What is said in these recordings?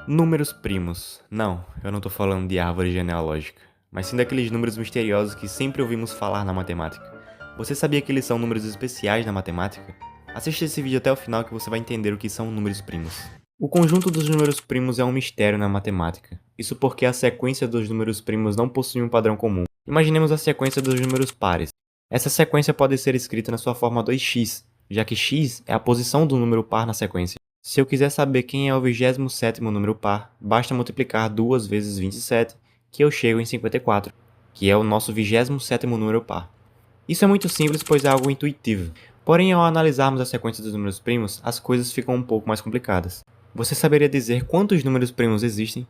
Números primos. Não, eu não tô falando de árvore genealógica, mas sim daqueles números misteriosos que sempre ouvimos falar na matemática. Você sabia que eles são números especiais na matemática? Assista esse vídeo até o final que você vai entender o que são números primos. O conjunto dos números primos é um mistério na matemática. Isso porque a sequência dos números primos não possui um padrão comum. Imaginemos a sequência dos números pares. Essa sequência pode ser escrita na sua forma 2x, já que x é a posição do número par na sequência. Se eu quiser saber quem é o 27º número par, basta multiplicar 2 vezes 27, que eu chego em 54, que é o nosso 27º número par. Isso é muito simples, pois é algo intuitivo. Porém, ao analisarmos a sequência dos números primos, as coisas ficam um pouco mais complicadas. Você saberia dizer quantos números primos existem?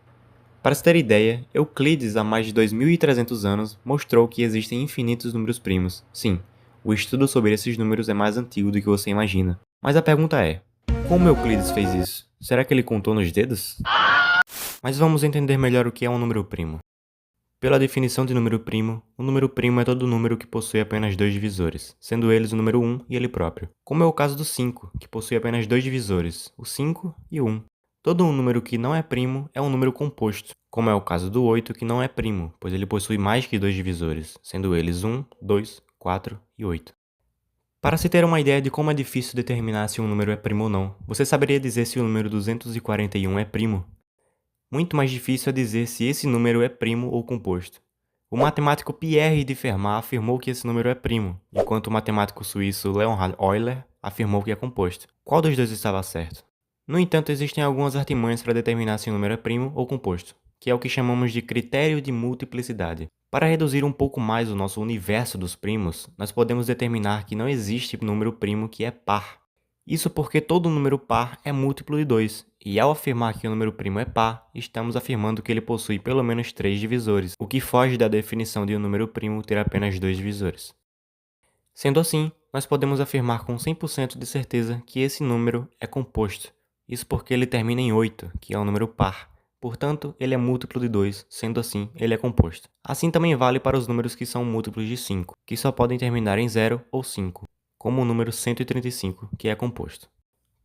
Para se ter ideia, Euclides, há mais de 2300 anos, mostrou que existem infinitos números primos. Sim, o estudo sobre esses números é mais antigo do que você imagina. Mas a pergunta é: como Euclides fez isso? Será que ele contou nos dedos? Mas vamos entender melhor o que é um número primo. Pela definição de número primo, um número primo é todo número que possui apenas dois divisores, sendo eles o número 1 e ele próprio. Como é o caso do 5, que possui apenas dois divisores, o 5 e o 1. Todo um número que não é primo é um número composto, como é o caso do 8, que não é primo, pois ele possui mais que dois divisores, sendo eles 1, 2, 4 e 8. Para se ter uma ideia de como é difícil determinar se um número é primo ou não, você saberia dizer se o número 241 é primo? Muito mais difícil é dizer se esse número é primo ou composto. O matemático Pierre de Fermat afirmou que esse número é primo, enquanto o matemático suíço Leonhard Euler afirmou que é composto. Qual dos dois estava certo? No entanto, existem algumas artimanhas para determinar se um número é primo ou composto, que é o que chamamos de critério de multiplicidade. Para reduzir um pouco mais o nosso universo dos primos, nós podemos determinar que não existe número primo que é par. Isso porque todo número par é múltiplo de 2, e ao afirmar que o número primo é par, estamos afirmando que ele possui pelo menos 3 divisores, o que foge da definição de um número primo ter apenas 2 divisores. Sendo assim, nós podemos afirmar com 100% de certeza que esse número é composto. Isso porque ele termina em 8, que é um número par. Portanto, ele é múltiplo de 2, sendo assim, ele é composto. Assim também vale para os números que são múltiplos de 5, que só podem terminar em 0 ou 5, como o número 135, que é composto.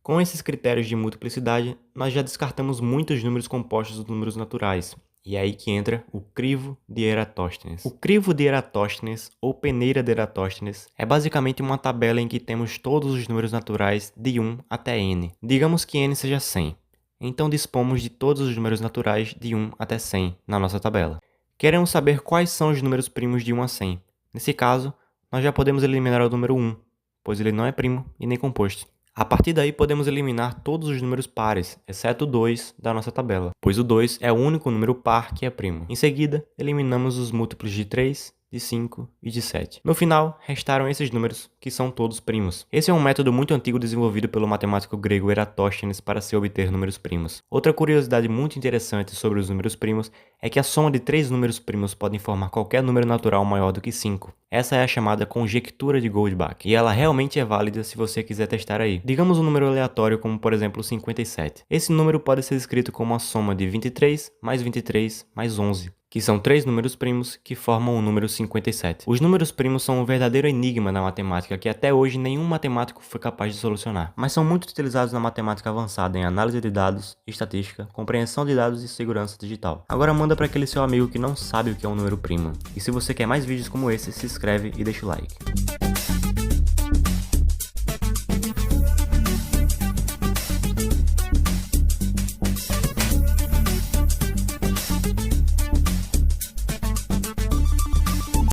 Com esses critérios de multiplicidade, nós já descartamos muitos números compostos dos números naturais, e é aí que entra o crivo de Eratóstenes. O crivo de Eratóstenes, ou peneira de Eratóstenes, é basicamente uma tabela em que temos todos os números naturais de 1 até n. Digamos que n seja 100. Então dispomos de todos os números naturais de 1 até 100 na nossa tabela. Queremos saber quais são os números primos de 1 a 100. Nesse caso, nós já podemos eliminar o número 1, pois ele não é primo e nem composto. A partir daí podemos eliminar todos os números pares, exceto o 2 da nossa tabela, pois o 2 é o único número par que é primo. Em seguida, eliminamos os múltiplos de 3, de 5 e de 7. No final, restaram esses números, que são todos primos. Esse é um método muito antigo desenvolvido pelo matemático grego Eratóstenes para se obter números primos. Outra curiosidade muito interessante sobre os números primos é que a soma de 3 números primos pode formar qualquer número natural maior do que 5. Essa é a chamada conjectura de Goldbach, e ela realmente é válida se você quiser testar aí. Digamos um número aleatório como, por exemplo, 57. Esse número pode ser escrito como a soma de 23 mais 11, que são 3 números primos que formam o número 57. Os números primos são um verdadeiro enigma na matemática que até hoje nenhum matemático foi capaz de solucionar, mas são muito utilizados na matemática avançada em análise de dados, estatística, compreensão de dados e segurança digital. Agora manda para aquele seu amigo que não sabe o que é um número primo. E se você quer mais vídeos como esse, se inscreve e deixa o like.